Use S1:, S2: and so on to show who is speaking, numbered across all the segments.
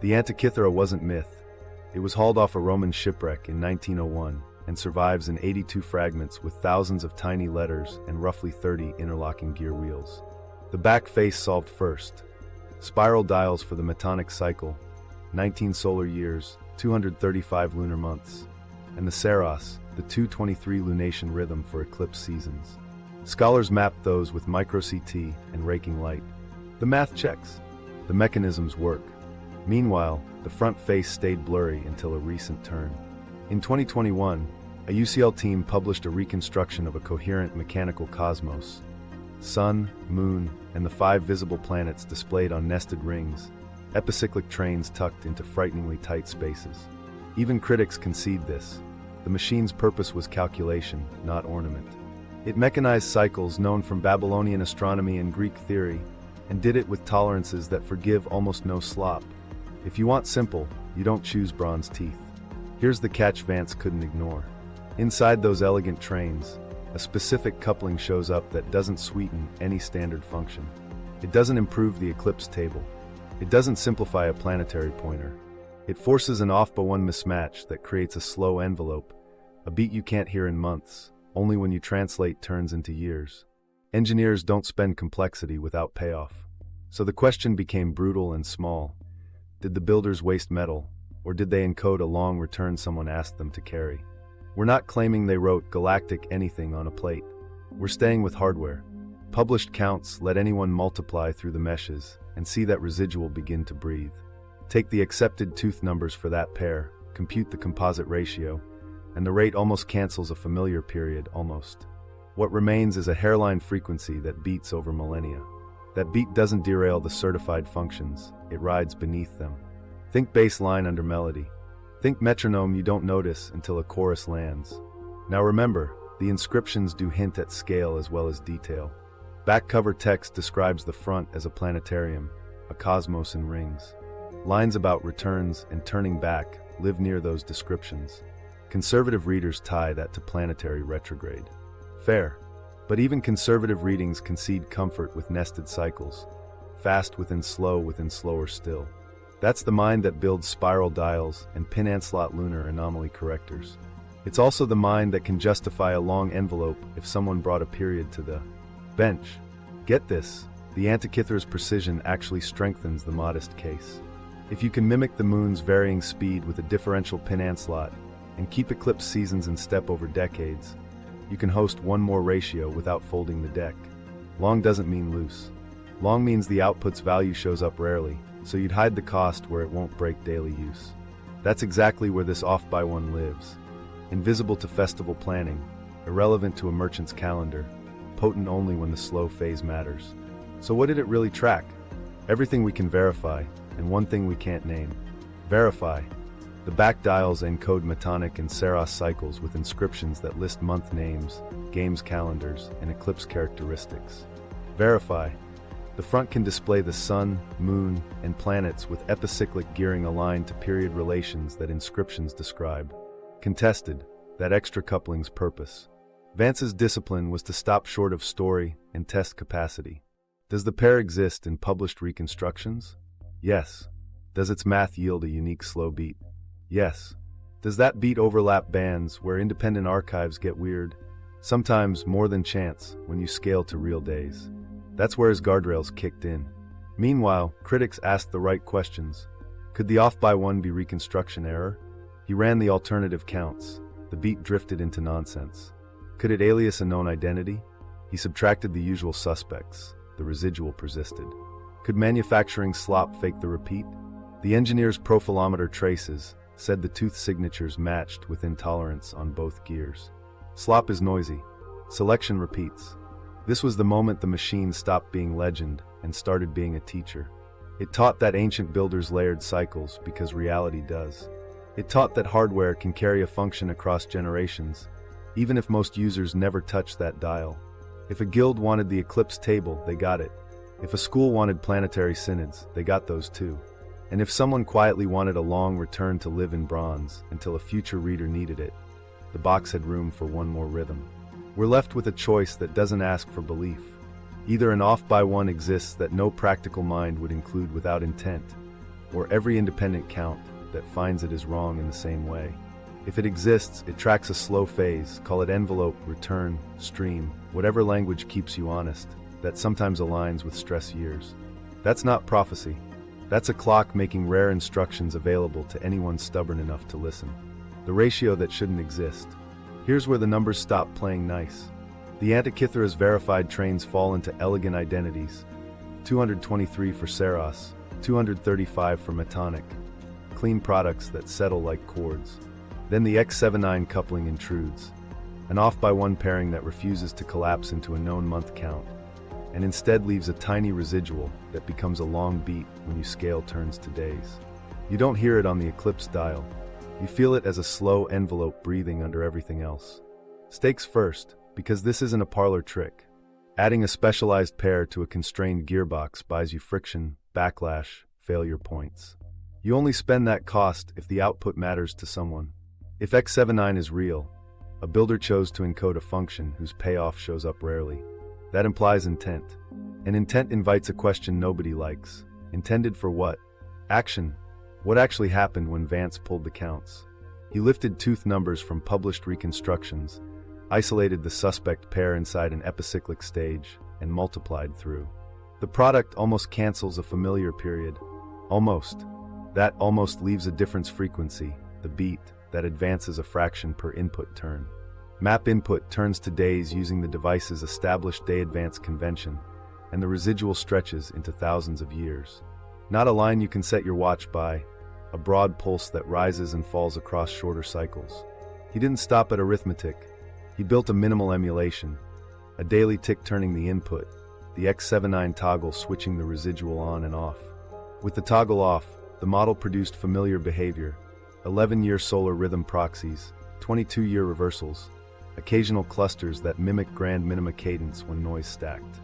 S1: The Antikythera wasn't myth. It was hauled off a Roman shipwreck in 1901 and survives in 82 fragments with thousands of tiny letters and roughly 30 interlocking gear wheels. The back face solved first. Spiral dials for the metonic cycle, 19 solar years, 235 lunar months, and the Saros, the 223 lunation rhythm for eclipse seasons. Scholars mapped those with micro-CT and raking light. The math checks. The mechanisms work. Meanwhile, the front face stayed blurry until a recent turn. In 2021, a UCL team published a reconstruction of a coherent mechanical cosmos. Sun, Moon, and the 5 visible planets displayed on nested rings, epicyclic trains tucked into frighteningly tight spaces. Even critics concede this. The machine's purpose was calculation, not ornament. It mechanized cycles known from Babylonian astronomy and Greek theory, and did it with tolerances that forgive almost no slop. If you want simple, you don't choose bronze teeth. Here's the catch Vance couldn't ignore. Inside those elegant trains, a specific coupling shows up that doesn't sweeten any standard function. It doesn't improve the eclipse table. It doesn't simplify a planetary pointer. It forces an off-by-one mismatch that creates a slow envelope, a beat you can't hear in months, only when you translate turns into years. Engineers don't spend complexity without payoff. So the question became brutal and small. Did the builders waste metal, or did they encode a long return someone asked them to carry? We're not claiming they wrote galactic anything on a plate. We're staying with hardware. Published counts let anyone multiply through the meshes and see that residual begin to breathe. Take the accepted tooth numbers for that pair, compute the composite ratio, and the rate almost cancels a familiar period, almost. What remains is a hairline frequency that beats over millennia. That beat doesn't derail the certified functions, it rides beneath them. Think bass line under melody. Think metronome you don't notice until a chorus lands. Now remember, the inscriptions do hint at scale as well as detail. Back cover text describes the front as a planetarium, a cosmos in rings. Lines about returns and turning back live near those descriptions. Conservative readers tie that to planetary retrograde. Fair. But even conservative readings concede comfort with nested cycles. Fast within slower still. That's the mind that builds spiral dials and pin-and-slot lunar anomaly correctors. It's also the mind that can justify a long envelope if someone brought a period to the bench. Get this, the Antikythera's precision actually strengthens the modest case. If you can mimic the moon's varying speed with a differential pin-and-slot and keep eclipse seasons in step over decades, you can host one more ratio without folding the deck. Long doesn't mean loose. Long means the output's value shows up rarely, so you'd hide the cost where it won't break daily use. That's exactly where this off-by-one lives. Invisible to festival planning, irrelevant to a merchant's calendar, potent only when the slow phase matters. So what did it really track? Everything we can verify, and one thing we can't name. Verify. The back dials encode metonic and Saros cycles with inscriptions that list month names, games calendars, and eclipse characteristics. Verify. The front can display the sun, moon, and planets with epicyclic gearing aligned to period relations that inscriptions describe. Contested. That extra coupling's purpose. Vance's discipline was to stop short of story and test capacity. Does the pair exist in published reconstructions? Yes. Does its math yield a unique slow beat? Yes. Does that beat overlap bands where independent archives get weird? Sometimes more than chance when you scale to real days. That's where his guardrails kicked in. Meanwhile, critics asked the right questions. Could the off-by-one be reconstruction error? He ran the alternative counts. The beat drifted into nonsense. Could it alias a known identity? He subtracted the usual suspects. The residual persisted. Could manufacturing slop fake the repeat? The engineer's profilometer traces said the tooth signatures matched with intolerance on both gears. Slop is noisy. Selection repeats. This was the moment the machine stopped being legend and started being a teacher. It taught that ancient builders layered cycles because reality does. It taught that hardware can carry a function across generations, even if most users never touch that dial. If a guild wanted the eclipse table, they got it. If a school wanted planetary synods, they got those too. And if someone quietly wanted a long return to live in bronze until a future reader needed it, the box had room for one more rhythm. We're left with a choice that doesn't ask for belief. Either an off-by-one exists that no practical mind would include without intent, or every independent count that finds it is wrong in the same way. If it exists, it tracks a slow phase, call it envelope, return, stream, whatever language keeps you honest, that sometimes aligns with stress years. That's not prophecy. That's a clock making rare instructions available to anyone stubborn enough to listen. The ratio that shouldn't exist. Here's where the numbers stop playing nice. The Antikythera's verified trains fall into elegant identities. 223 for Saros, 235 for Metonic. Clean products that settle like chords. Then the X79 coupling intrudes. An off-by-one pairing that refuses to collapse into a known month count, and instead leaves a tiny residual that becomes a long beat when you scale turns to days. You don't hear it on the eclipse dial. You feel it as a slow envelope breathing under everything else. Stakes first, because this isn't a parlor trick. Adding a specialized pair to a constrained gearbox buys you friction, backlash, failure points. You only spend that cost if the output matters to someone. If X79 is real, a builder chose to encode a function whose payoff shows up rarely. That implies intent. And intent invites a question nobody likes. Intended for what? Action. What actually happened when Vance pulled the counts? He lifted tooth numbers from published reconstructions, isolated the suspect pair inside an epicyclic stage, and multiplied through. The product almost cancels a familiar period. Almost. That almost leaves a difference frequency, the beat, that advances a fraction per input turn. Map input turns to days using the device's established day advance convention, and the residual stretches into thousands of years. Not a line you can set your watch by, a broad pulse that rises and falls across shorter cycles. He didn't stop at arithmetic. He built a minimal emulation, a daily tick turning the input, the X79 toggle switching the residual on and off. With the toggle off, the model produced familiar behavior, 11-year solar rhythm proxies, 22-year reversals, occasional clusters that mimic grand minima cadence when noise stacked.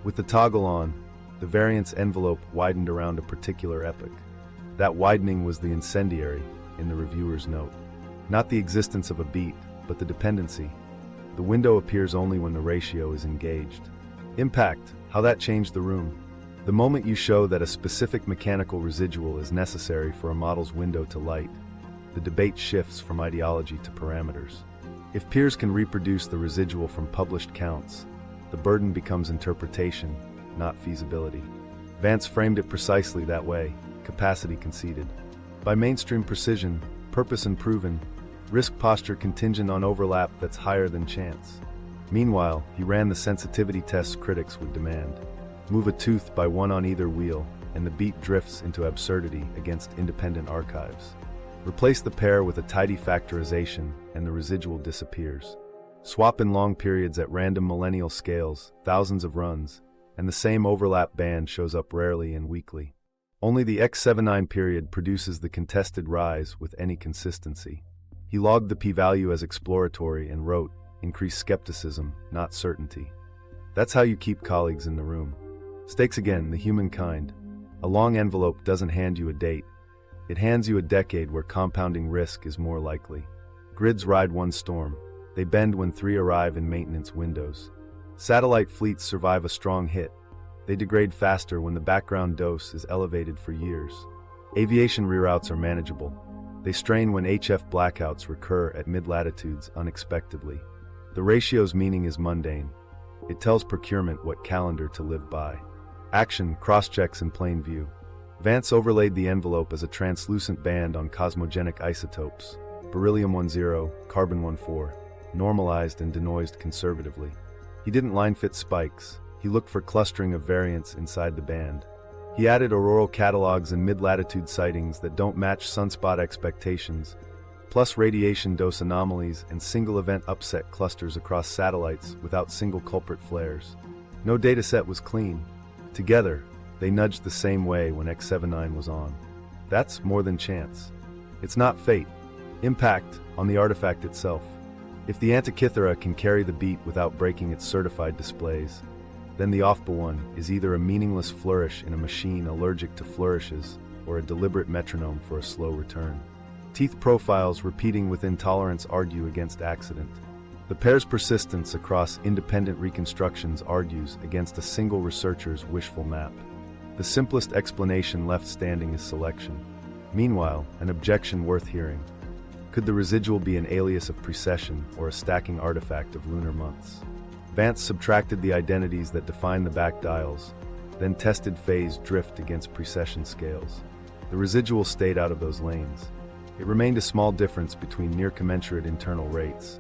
S1: With the toggle on, the variance envelope widened around a particular epoch. That widening was the incendiary, in the reviewer's note. Not the existence of a beat, but the dependency. The window appears only when the ratio is engaged. Impact, how that changed the room. The moment you show that a specific mechanical residual is necessary for a model's window to light, the debate shifts from ideology to parameters. If peers can reproduce the residual from published counts, the burden becomes interpretation, not feasibility. Vance framed it precisely that way, capacity conceded. By mainstream precision, purpose unproven, risk posture contingent on overlap that's higher than chance. Meanwhile, he ran the sensitivity tests critics would demand. Move a tooth by one on either wheel, and the beat drifts into absurdity against independent archives. Replace the pair with a tidy factorization, and the residual disappears. Swap in long periods at random millennial scales, thousands of runs, and the same overlap band shows up rarely and weakly. Only the X79 period produces the contested rise with any consistency. He logged the p-value as exploratory and wrote, "Increase skepticism, not certainty." That's how you keep colleagues in the room. Stakes again, the humankind. A long envelope doesn't hand you a date. It hands you a decade where compounding risk is more likely. Grids ride one storm. They bend when 3 arrive in maintenance windows. Satellite fleets survive a strong hit. They degrade faster when the background dose is elevated for years. Aviation reroutes are manageable. They strain when HF blackouts recur at mid-latitudes unexpectedly. The ratio's meaning is mundane. It tells procurement what calendar to live by. Action, cross-checks in plain view. Vance overlaid the envelope as a translucent band on cosmogenic isotopes, Beryllium-10, Carbon-14, normalized and denoised conservatively. He didn't line-fit spikes. He looked for clustering of variants inside the band. He added auroral catalogs and mid-latitude sightings that don't match sunspot expectations, plus radiation dose anomalies and single-event upset clusters across satellites without single culprit flares. No dataset was clean. Together, they nudged the same way when X79 was on. That's more than chance. It's not fate. Impact on the artifact itself. If the Antikythera can carry the beat without breaking its certified displays, then the off-by-one is either a meaningless flourish in a machine allergic to flourishes or a deliberate metronome for a slow return. Teeth profiles repeating with intolerance argue against accident. The pair's persistence across independent reconstructions argues against a single researcher's wishful map. The simplest explanation left standing is selection. Meanwhile, an objection worth hearing. Could the residual be an alias of precession or a stacking artifact of lunar months? Vance subtracted the identities that define the back dials, then tested phase drift against precession scales. The residual stayed out of those lanes. It remained a small difference between near-commensurate internal rates.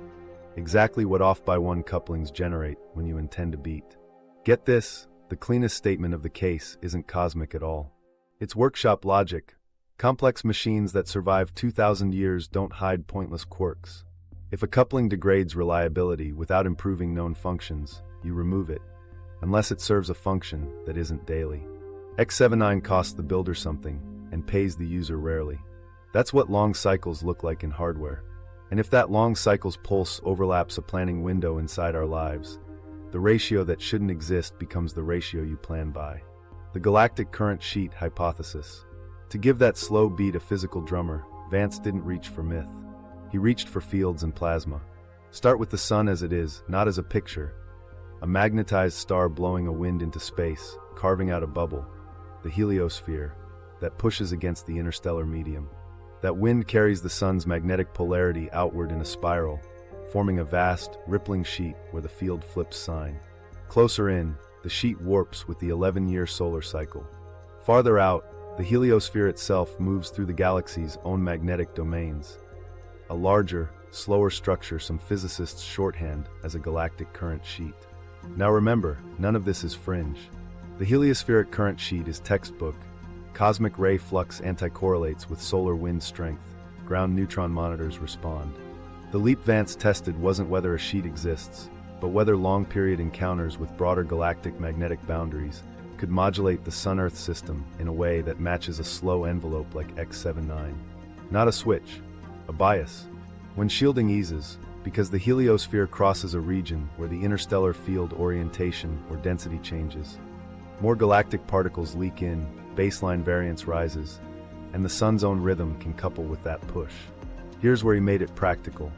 S1: Exactly what off-by-one couplings generate when you intend to beat. Get this, the cleanest statement of the case isn't cosmic at all. It's workshop logic. Complex machines that survive 2,000 years don't hide pointless quirks. If a coupling degrades reliability without improving known functions, you remove it, unless it serves a function that isn't daily. X79 costs the builder something and pays the user rarely. That's what long cycles look like in hardware. And if that long cycle's pulse overlaps a planning window inside our lives, the ratio that shouldn't exist becomes the ratio you plan by. The Galactic Current Sheet hypothesis. To give that slow beat a physical drummer, Vance didn't reach for myth. He reached for fields and plasma. Start with the sun as it is, not as a picture. A magnetized star blowing a wind into space, carving out a bubble, the heliosphere, that pushes against the interstellar medium. That wind carries the sun's magnetic polarity outward in a spiral, forming a vast, rippling sheet where the field flips sign. Closer in, the sheet warps with the 11-year solar cycle. Farther out, the heliosphere itself moves through the galaxy's own magnetic domains. A larger, slower structure some physicists shorthand as a galactic current sheet. Now remember, none of this is fringe. The heliospheric current sheet is textbook. Cosmic ray flux anticorrelates with solar wind strength. Ground neutron monitors respond. The leap Vance tested wasn't whether a sheet exists, but whether long-period encounters with broader galactic magnetic boundaries could modulate the Sun-Earth system in a way that matches a slow envelope like X79. Not a switch, a bias. When shielding eases, because the heliosphere crosses a region where the interstellar field orientation or density changes, more galactic particles leak in, baseline variance rises, and the sun's own rhythm can couple with that push. Here's where he made it practical.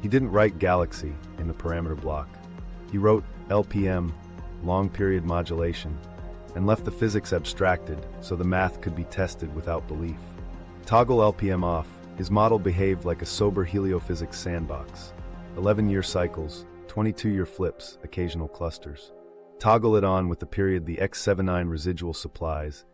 S1: He didn't write galaxy in the parameter block. He wrote LPM, long period modulation, and left the physics abstracted so the math could be tested without belief. Toggle LPM off, his model behaved like a sober heliophysics sandbox. 11-year cycles, 22-year flips, occasional clusters. Toggle it on with the period the X79 residual supplies,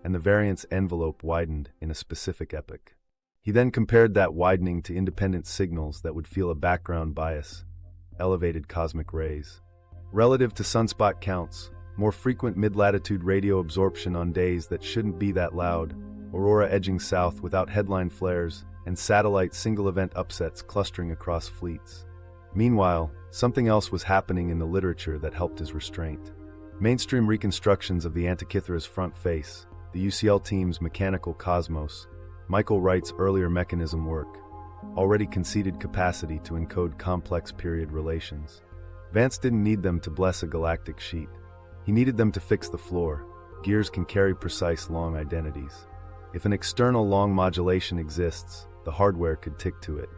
S1: and the variance envelope widened in a specific epoch. He then compared that widening to independent signals that would feel a background bias, elevated cosmic rays. Relative to sunspot counts, more frequent mid-latitude radio absorption on days that shouldn't be that loud, aurora edging south without headline flares, and satellite single-event upsets clustering across fleets. Meanwhile, something else was happening in the literature that helped his restraint. Mainstream reconstructions of the Antikythera's front face, the UCL team's mechanical cosmos, Michael Wright's earlier mechanism work, already conceded capacity to encode complex period relations. Vance didn't need them to bless a galactic sheet. He needed them to fix the floor. Gears can carry precise long identities. If an external long modulation exists, the hardware could tick to it.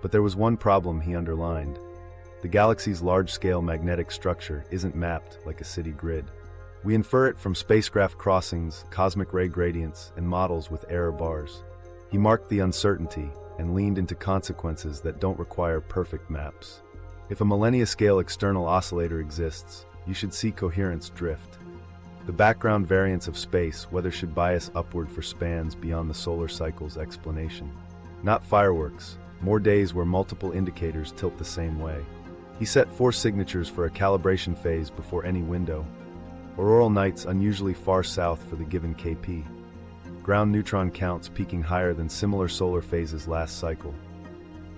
S1: But there was one problem he underlined. The galaxy's large-scale magnetic structure isn't mapped like a city grid. We infer it from spacecraft crossings, cosmic ray gradients, and models with error bars. He marked the uncertainty and leaned into consequences that don't require perfect maps. If a millennia-scale external oscillator exists, you should see coherence drift. The background variance of space weather should bias upward for spans beyond the solar cycle's explanation. Not fireworks, more days where multiple indicators tilt the same way. He set 4 signatures for a calibration phase before any window. Auroral nights unusually far south for the given KP. Ground neutron counts peaking higher than similar solar phases last cycle.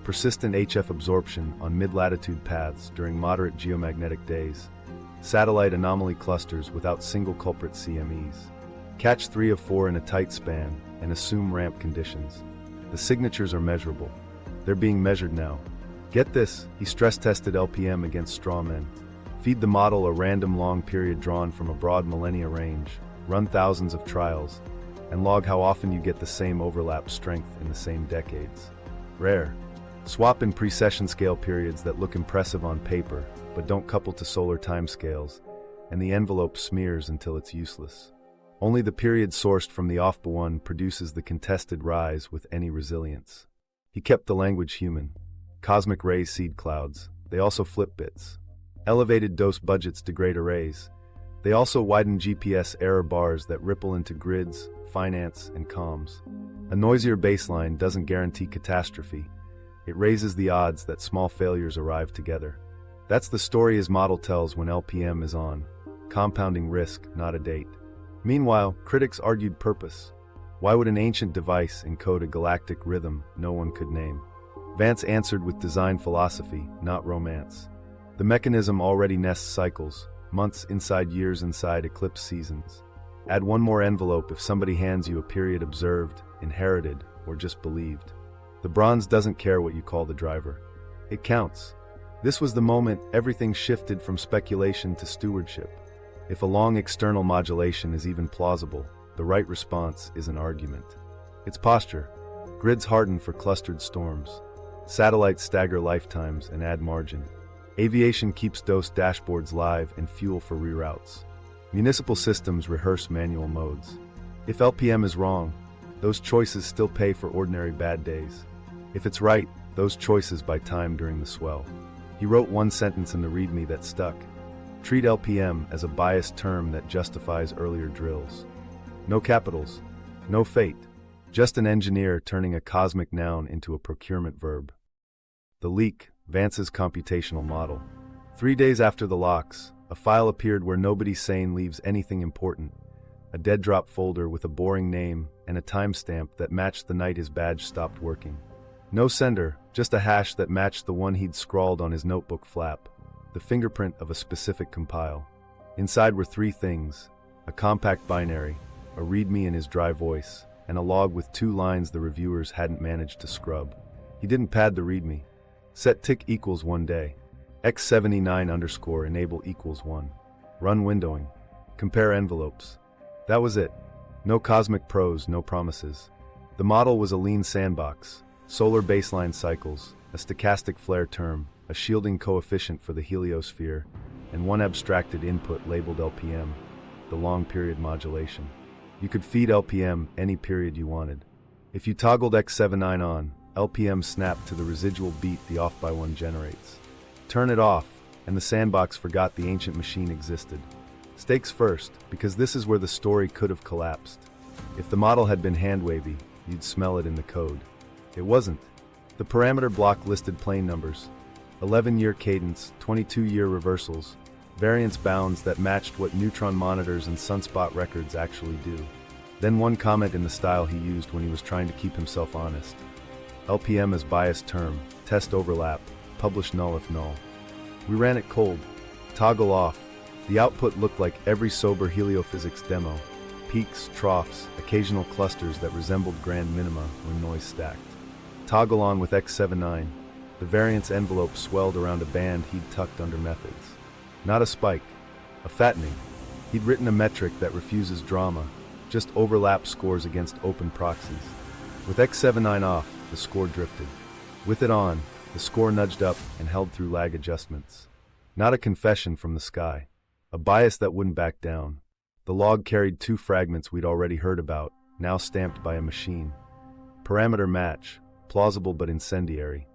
S1: Persistent HF absorption on mid-latitude paths during moderate geomagnetic days. Satellite anomaly clusters without single culprit CMEs. Catch 3 of 4 in a tight span and assume ramp conditions. The signatures are measurable. They're being measured now. Get this, he stress-tested LPM against strawmen. Feed the model a random long period drawn from a broad millennia range, run thousands of trials, and log how often you get the same overlap strength in the same decades. Rare. Swap in precession scale periods that look impressive on paper, but don't couple to solar timescales, and the envelope smears until it's useless. Only the period sourced from the off-by-one produces the contested rise with any resilience. He kept the language human. Cosmic rays seed clouds. They also flip bits. Elevated dose budgets degrade arrays. They also widen GPS error bars that ripple into grids, finance, and comms. A noisier baseline doesn't guarantee catastrophe. It raises the odds that small failures arrive together. That's the story his model tells when LPM is on. Compounding risk, not a date. Meanwhile, critics argued purpose. Why would an ancient device encode a galactic rhythm no one could name? Vance answered with design philosophy, not romance. The mechanism already nests cycles, months inside years inside eclipse seasons. Add one more envelope if somebody hands you a period observed, inherited, or just believed. The bronze doesn't care what you call the driver. It counts. This was the moment everything shifted from speculation to stewardship. If a long external modulation is even plausible, the right response is an argument. It's posture. Grids harden for clustered storms. Satellites stagger lifetimes and add margin. Aviation keeps dose dashboards live and fuel for reroutes. Municipal systems rehearse manual modes. If LPM is wrong, those choices still pay for ordinary bad days. If it's right, those choices buy time during the swell. He wrote one sentence in the README that stuck. Treat LPM as a biased term that justifies earlier drills. No capitals, no fate, just an engineer turning a cosmic noun into a procurement verb. The leak, Vance's computational model. 3 days after the locks, a file appeared where nobody sane leaves anything important. A dead drop folder with a boring name and a timestamp that matched the night his badge stopped working. No sender, just a hash that matched the one he'd scrawled on his notebook flap, the fingerprint of a specific compile. Inside were 3 things: a compact binary, a readme in his dry voice, and a log with 2 lines the reviewers hadn't managed to scrub. He didn't pad the readme. Set tick equals 1 day. x79_ enable equals 1. Run windowing. Compare envelopes. That was it. No cosmic prose, no promises. The model was a lean sandbox. Solar baseline cycles, a stochastic flare term, a shielding coefficient for the heliosphere, and one abstracted input labeled LPM, the long period modulation. You could feed LPM any period you wanted. If you toggled x79 on, LPM snapped to the residual beat the off-by-one generates. Turn it off, and the sandbox forgot the ancient machine existed. Stakes first, because this is where the story could have collapsed. If the model had been hand-wavy, you'd smell it in the code. It wasn't. The parameter block listed plane numbers, 11-year cadence, 22-year reversals, variance bounds that matched what neutron monitors and sunspot records actually do. Then one comment in the style he used when he was trying to keep himself honest. LPM as biased term, test overlap, publish null if null. We ran it cold. Toggle off. The output looked like every sober heliophysics demo. Peaks, troughs, occasional clusters that resembled grand minima when noise stacked. Toggle on with x79. The variance envelope swelled around a band he'd tucked under methods. Not a spike, a fattening. He'd written a metric that refuses drama, just overlap scores against open proxies. With x79 off, the score drifted. With it on, the score nudged up and held through lag adjustments. Not a confession from the sky. A bias that wouldn't back down. The log carried 2 fragments we'd already heard about, now stamped by a machine. Parameter match, plausible but incendiary.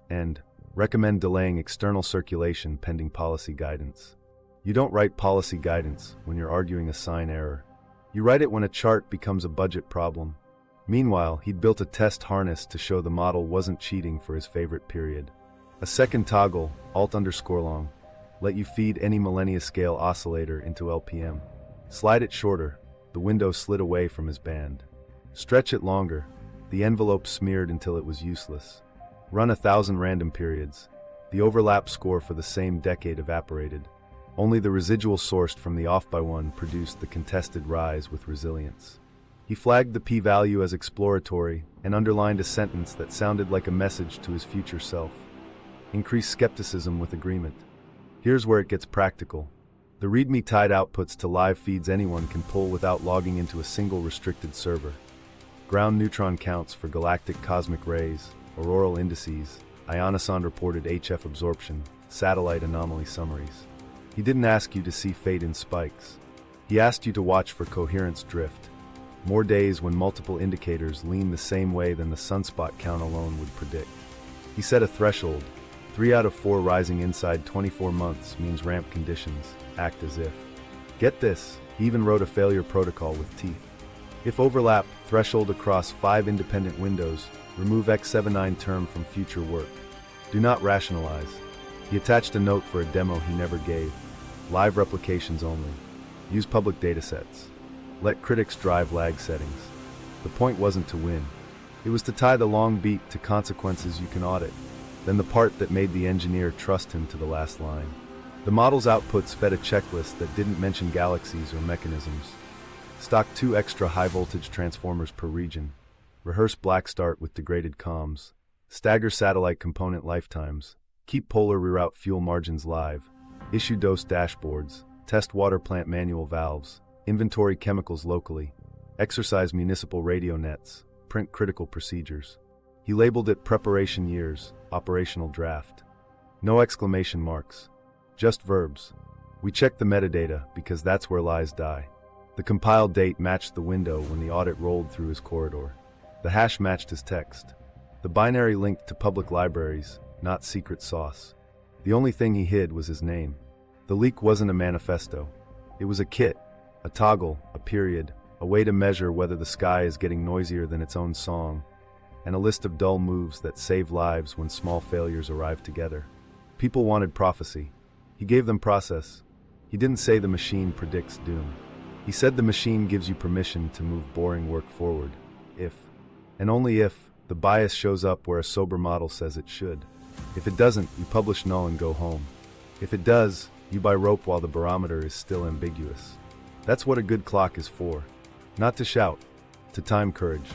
S1: And, recommend delaying external circulation pending policy guidance. You don't write policy guidance when you're arguing a sign error. You write it when a chart becomes a budget problem. Meanwhile, he'd built a test harness to show the model wasn't cheating for his favorite period. A second toggle, alt_long, let you feed any millennia scale oscillator into LPM. Slide it shorter, the window slid away from his band. Stretch it longer, the envelope smeared until it was useless. Run 1,000 random periods. The overlap score for the same decade evaporated. Only the residual sourced from the off-by-one produced the contested rise with resilience. He flagged the p-value as exploratory and underlined a sentence that sounded like a message to his future self. Increase skepticism with agreement. Here's where it gets practical. The README tied outputs to live feeds anyone can pull without logging into a single restricted server. Ground neutron counts for galactic cosmic rays, auroral indices, Ionisonde reported HF absorption, satellite anomaly summaries. He didn't ask you to see fate in spikes. He asked you to watch for coherence drift. More days when multiple indicators lean the same way than the sunspot count alone would predict. He set a threshold. 3 out of 4 rising inside 24 months means ramp conditions. Act as if. Get this, he even wrote a failure protocol with teeth. If overlap, threshold across 5 independent windows, remove X79 term from future work. Do not rationalize. He attached a note for a demo he never gave. Live replications only. Use public datasets. Let critics drive lag settings. The point wasn't to win. It was to tie the long beat to consequences you can audit, then the part that made the engineer trust him to the last line. The model's outputs fed a checklist that didn't mention galaxies or mechanisms. Stock 2 extra high-voltage transformers per region. Rehearse black start with degraded comms. Stagger satellite component lifetimes. Keep polar reroute fuel margins live. Issue dose dashboards. Test water plant manual valves. Inventory chemicals locally. Exercise municipal radio nets. Print critical procedures. He labeled it preparation years, operational draft. No exclamation marks. Just verbs. We checked the metadata because that's where lies die. The compiled date matched the window when the audit rolled through his corridor. The hash matched his text. The binary linked to public libraries, not secret sauce. The only thing he hid was his name. The leak wasn't a manifesto. It was a kit, a toggle, a period, a way to measure whether the sky is getting noisier than its own song, and a list of dull moves that save lives when small failures arrive together. People wanted prophecy. He gave them process. He didn't say the machine predicts doom. He said the machine gives you permission to move boring work forward, if, and only if, the bias shows up where a sober model says it should. If it doesn't, you publish null and go home. If it does, you buy rope while the barometer is still ambiguous. That's what a good clock is for. Not to shout, to time courage.